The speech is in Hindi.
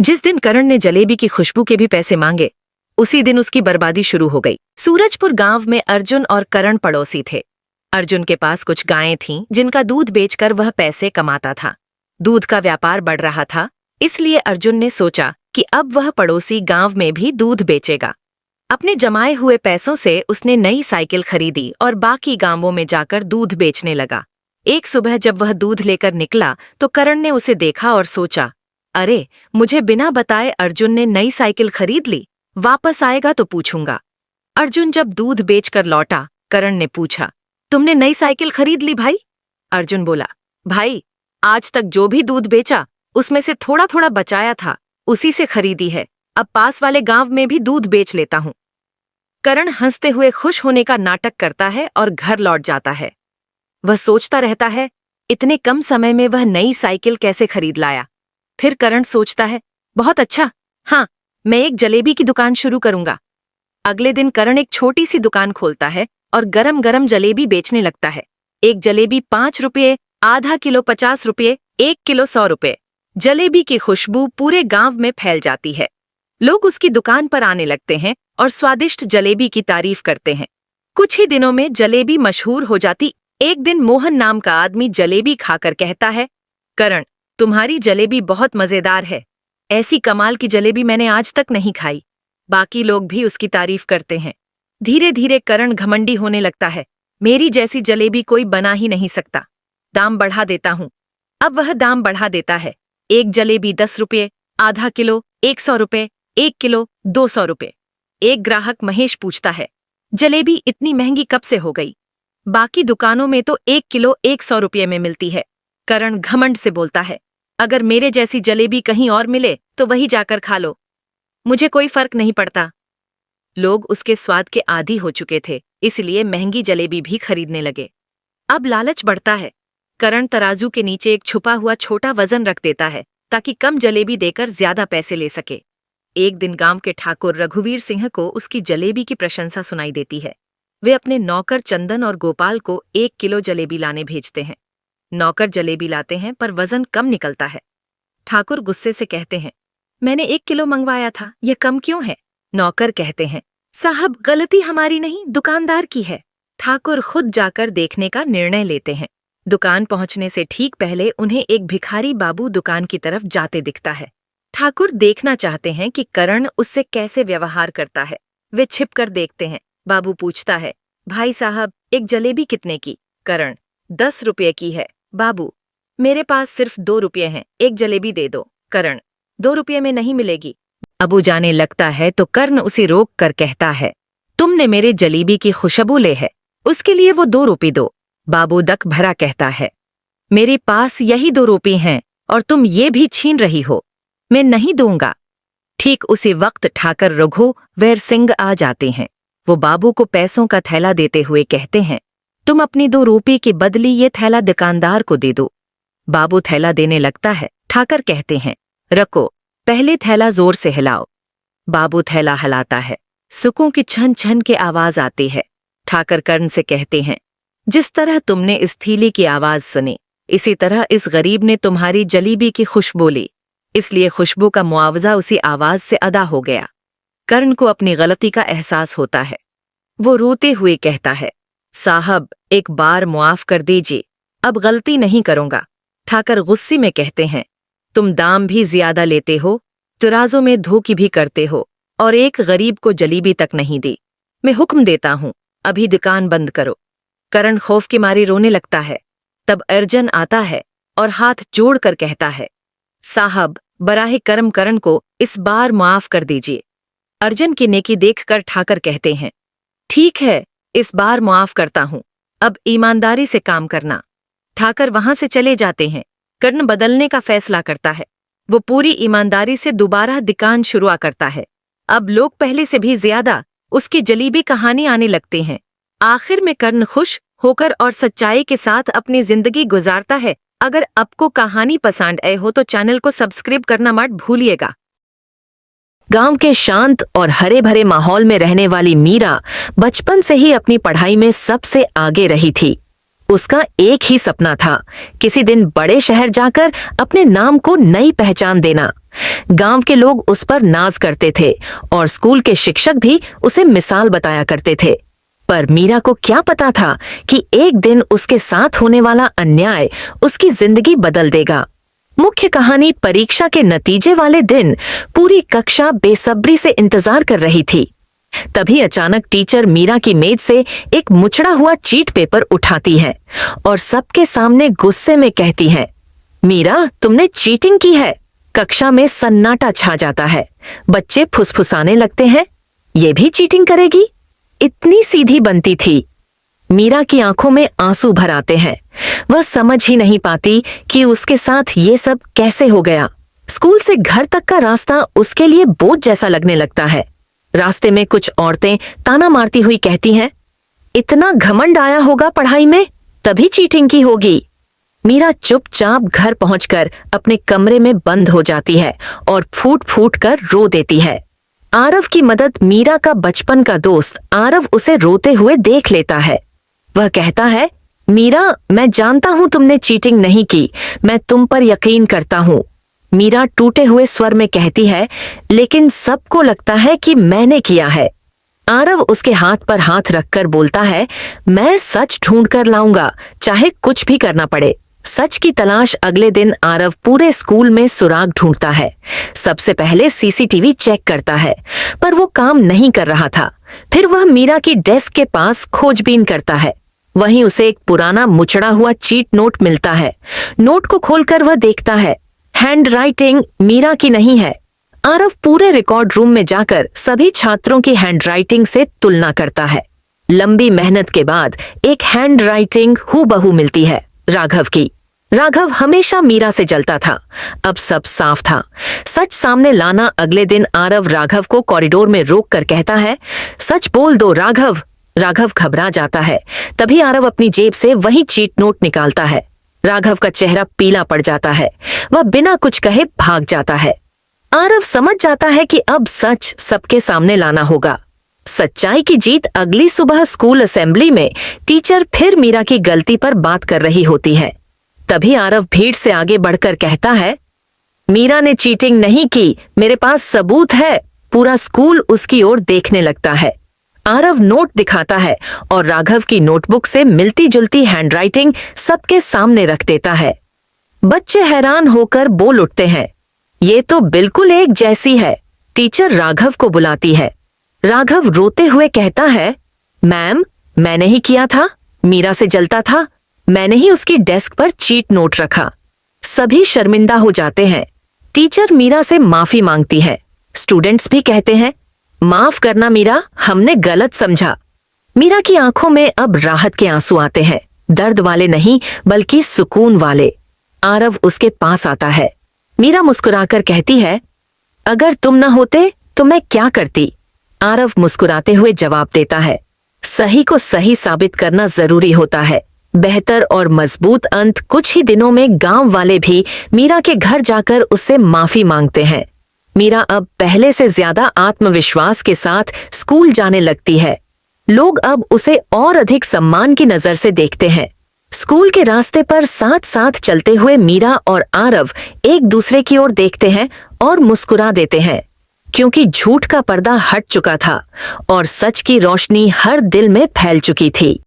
जिस दिन करण ने जलेबी की खुशबू के भी पैसे मांगे, उसी दिन उसकी बर्बादी शुरू हो गई। सूरजपुर गांव में अर्जुन और करण पड़ोसी थे। अर्जुन के पास कुछ गायें थीं जिनका दूध बेचकर वह पैसे कमाता था। दूध का व्यापार बढ़ रहा था, इसलिए अर्जुन ने सोचा कि अब वह पड़ोसी गांव में भी दूध बेचेगा। अपने जमाए हुए पैसों से उसने नई साइकिल खरीदी और बाकी गांवों में जाकर दूध बेचने लगा। एक सुबह जब वह दूध लेकर निकला तो करण ने उसे देखा और सोचा, अरे, मुझे बिना बताए अर्जुन ने नई साइकिल खरीद ली। वापस आएगा तो पूछूंगा। अर्जुन जब दूध बेचकर लौटा, करण ने पूछा, तुमने नई साइकिल खरीद ली भाई? अर्जुन बोला, भाई, आज तक जो भी दूध बेचा उसमें से थोड़ा थोड़ा बचाया था, उसी से खरीदी है। अब पास वाले गांव में भी दूध बेच लेता हूं। करण हंसते हुए खुश होने का नाटक करता है और घर लौट जाता है। वह सोचता रहता है, इतने कम समय में वह नई साइकिल कैसे खरीद लाया। फिर करण सोचता है, बहुत अच्छा, हाँ, मैं एक जलेबी की दुकान शुरू करूंगा। अगले दिन करण एक छोटी सी दुकान खोलता है और गरम गरम जलेबी बेचने लगता है। एक जलेबी 5 रुपये, आधा किलो 50 रुपये, 1 किलो 100 रुपये। जलेबी की खुशबू पूरे गांव में फैल जाती है। लोग उसकी दुकान पर आने लगते हैं और स्वादिष्ट जलेबी की तारीफ करते हैं। कुछ ही दिनों में जलेबी मशहूर हो जाती। एक दिन मोहन नाम का आदमी जलेबी खाकर कहता है, करण, तुम्हारी जलेबी बहुत मजेदार है। ऐसी कमाल की जलेबी मैंने आज तक नहीं खाई। बाकी लोग भी उसकी तारीफ करते हैं। धीरे धीरे करण घमंडी होने लगता है। मेरी जैसी जलेबी कोई बना ही नहीं सकता। दाम बढ़ा देता हूं। अब वह दाम बढ़ा देता है। एक जलेबी 10 रुपये, आधा किलो 100 रुपये, 1 किलो 200 रुपये। एक ग्राहक महेश पूछता है, जलेबी इतनी महंगी कब से हो गई? बाकी दुकानों में तो 1 किलो 100 रुपये में मिलती है। करण घमंड से बोलता है, अगर मेरे जैसी जलेबी कहीं और मिले तो वही जाकर खा लो, मुझे कोई फर्क नहीं पड़ता। लोग उसके स्वाद के आदी हो चुके थे, इसलिए महंगी जलेबी भी खरीदने लगे। अब लालच बढ़ता है। करण तराजू के नीचे एक छुपा हुआ छोटा वजन रख देता है ताकि कम जलेबी देकर ज्यादा पैसे ले सके। एक दिन गांव के ठाकुर रघुवीर सिंह को उसकी जलेबी की प्रशंसा सुनाई देती है। वे अपने नौकर चंदन और गोपाल को 1 किलो जलेबी लाने भेजते हैं। नौकर जलेबी लाते हैं पर वजन कम निकलता है। ठाकुर गुस्से से कहते हैं, मैंने 1 किलो मंगवाया था, यह कम क्यों है? नौकर कहते हैं, साहब, गलती हमारी नहीं, दुकानदार की है। ठाकुर खुद जाकर देखने का निर्णय लेते हैं। दुकान पहुंचने से ठीक पहले उन्हें एक भिखारी बाबू दुकान की तरफ जाते दिखता है। ठाकुर देखना चाहते हैं कि करण उससे कैसे व्यवहार करता है। वे छिपकर देखते हैं। बाबू पूछता है, भाई साहब, एक जलेबी कितने की? करण, 10 रुपये की है। बाबू, मेरे पास सिर्फ 2 रुपये हैं, एक जलेबी दे दो। करण, 2 रुपये में नहीं मिलेगी। बाबू जाने लगता है तो कर्ण उसे रोक कर कहता है, तुमने मेरे जलेबी की खुशबू ले है, उसके लिए वो 2 रुपये दो। बाबू दक भरा कहता है, मेरे पास यही 2 रुपये हैं और तुम ये भी छीन रही हो, मैं नहीं दूंगा। ठीक उसी वक्त ठाकर रघुवीर सिंह आ जाते हैं। वो बाबू को पैसों का थैला देते हुए कहते हैं, तुम अपनी 2 रुपये की बदली ये थैला दुकानदार को दे दो। बाबू थैला देने लगता है। ठाकर कहते हैं, रखो, पहले थैला जोर से हिलाओ। बाबू थैला हिलाता है। सुकों की छन छन के आवाज आती है। ठाकर कर्ण से कहते हैं, जिस तरह तुमने इस थैली की आवाज सुनी, इसी तरह इस गरीब ने तुम्हारी जलेबी की खुशबू ली, इसलिए खुशबू का मुआवजा उसी आवाज से अदा हो गया। कर्ण को अपनी गलती का एहसास होता है। वो रोते हुए कहता है, साहब, एक बार मुआफ कर दीजिए, अब गलती नहीं करूंगा। ठाकर गुस्से में कहते हैं, तुम दाम भी ज्यादा लेते हो, तराजों में धोखी भी करते हो और एक गरीब को जलेबी तक नहीं दी। मैं हुक्म देता हूं, अभी दुकान बंद करो। करण खौफ के मारे रोने लगता है। तब अर्जुन आता है और हाथ जोड़कर कहता है, साहब, बराहे करम करण को इस बार माफ कर दीजिए। अर्जुन की नेकी देखकर ठाकर कहते हैं, ठीक है, इस बार माफ करता हूं, अब ईमानदारी से काम करना। ठाकर वहां से चले जाते हैं। कर्ण बदलने का फैसला करता है। वो पूरी ईमानदारी से दोबारा दुकान शुरू करता है। अब लोग पहले से भी ज्यादा उसकी जलेबी कहानी आने लगते हैं। आखिर में कर्ण खुश होकर और सच्चाई के साथ अपनी जिंदगी गुजारता है। अगर आपको कहानी पसंद आई हो तो चैनल को सब्सक्राइब करना मत भूलिएगा। गांव के शांत और हरे भरे माहौल में रहने वाली मीरा बचपन से ही अपनी पढ़ाई में सबसे आगे रही थी। उसका एक ही सपना था, किसी दिन बड़े शहर जाकर अपने नाम को नई पहचान देना। गांव के लोग उस पर नाज करते थे और स्कूल के शिक्षक भी उसे मिसाल बताया करते थे। पर मीरा को क्या पता था कि एक दिन उसके साथ होने वाला अन्याय उसकी जिंदगी बदल देगा। मुख्य कहानी परीक्षा के नतीजे वाले दिन पूरी कक्षा बेसब्री से इंतजार कर रही थी। तभी अचानक टीचर मीरा की मेज से एक मुचड़ा हुआ चीट पेपर उठाती है और सबके सामने गुस्से में कहती है, मीरा, तुमने चीटिंग की है। कक्षा में सन्नाटा छा जाता है। बच्चे फुसफुसाने लगते हैं, ये भी चीटिंग करेगी? इतनी सीधी बनती थी। मीरा की आंखों में आंसू भर आते हैं। वह समझ ही नहीं पाती कि उसके साथ ये सब कैसे हो गया। स्कूल से घर तक का रास्ता उसके लिए बोझ जैसा लगने लगता है। रास्ते में कुछ औरतें ताना मारती हुई कहती हैं, इतना घमंड आया होगा पढ़ाई में, तभी चीटिंग की होगी। मीरा चुपचाप घर पहुंचकर अपने कमरे में बंद हो जाती है और फूट फूट कर रो देती है। आरव की मदद मीरा का बचपन का दोस्त आरव उसे रोते हुए देख लेता है। वह कहता है, मीरा, मैं जानता हूं तुमने चीटिंग नहीं की, मैं तुम पर यकीन करता हूं। मीरा टूटे हुए स्वर में कहती है, लेकिन सबको लगता है कि मैंने किया है। आरव उसके हाथ पर हाथ रखकर बोलता है, मैं सच ढूंढ कर लाऊंगा, चाहे कुछ भी करना पड़े। सच की तलाश अगले दिन आरव पूरे स्कूल में सुराग ढूंढता है। सबसे पहले सीसीटीवी चेक करता है, पर वो काम नहीं कर रहा था। फिर वह मीरा की डेस्क के पास खोजबीन करता है। वहीं उसे एक पुराना मुचड़ा हुआ चीट नोट मिलता है। नोट को खोलकर वह देखता है, हैंडराइटिंग मीरा की नहीं है। आरव पूरे रिकॉर्ड रूम में जाकर सभी छात्रों की हैंडराइटिंग से तुलना करता है। लंबी मेहनत के बाद एक हैंडराइटिंग हूबहू मिलती है, राघव की। राघव हमेशा मीरा से जलता था। अब सब साफ था। सच सामने लाना अगले दिन आरव राघव को कॉरिडोर में रोक कर कहता है, सच बोल दो राघव। राघव घबरा जाता है। तभी आरव अपनी जेब से वही चीट नोट निकालता है। राघव का चेहरा पीला पड़ जाता है। वह बिना कुछ कहे भाग जाता है। आरव समझ जाता है कि अब सच सबके सामने लाना होगा। सच्चाई की जीत। अगली सुबह स्कूल असेंबली में टीचर फिर मीरा की गलती पर बात कर रही होती है। तभी आरव भीड़ से आगे बढ़कर कहता है, मीरा ने चीटिंग नहीं की, मेरे पास सबूत है। पूरा स्कूल उसकी ओर देखने लगता है। आरव नोट दिखाता है और राघव की नोटबुक से मिलती जुलती हैंडराइटिंग सबके सामने रख देता है। बच्चे हैरान होकर बोल उठते हैं, ये तो बिल्कुल एक जैसी है। टीचर राघव को बुलाती है। राघव रोते हुए कहता है, मैम, मैंने ही किया था। मीरा से जलता था, मैंने ही उसकी डेस्क पर चीट नोट रखा। सभी शर्मिंदा हो जाते हैं। टीचर मीरा से माफी मांगती है। स्टूडेंट्स भी कहते हैं, माफ करना मीरा, हमने गलत समझा। मीरा की आंखों में अब राहत के आंसू आते हैं, दर्द वाले नहीं बल्कि सुकून वाले। आरव उसके पास आता है। मीरा मुस्कुराकर कहती है, अगर तुम न होते तो मैं क्या करती? आरव मुस्कुराते हुए जवाब देता है, सही को सही साबित करना जरूरी होता है। बेहतर और मजबूत अंत। कुछ ही दिनों में गांव वाले भी मीरा के घर जाकर उससे माफी मांगते हैं। मीरा अब पहले से ज्यादा आत्मविश्वास के साथ स्कूल जाने लगती है। लोग अब उसे और अधिक सम्मान की नजर से देखते हैं। स्कूल के रास्ते पर साथ साथ चलते हुए मीरा और आरव एक दूसरे की ओर देखते हैं और मुस्कुरा देते हैं, क्योंकि झूठ का पर्दा हट चुका था और सच की रोशनी हर दिल में फैल चुकी थी।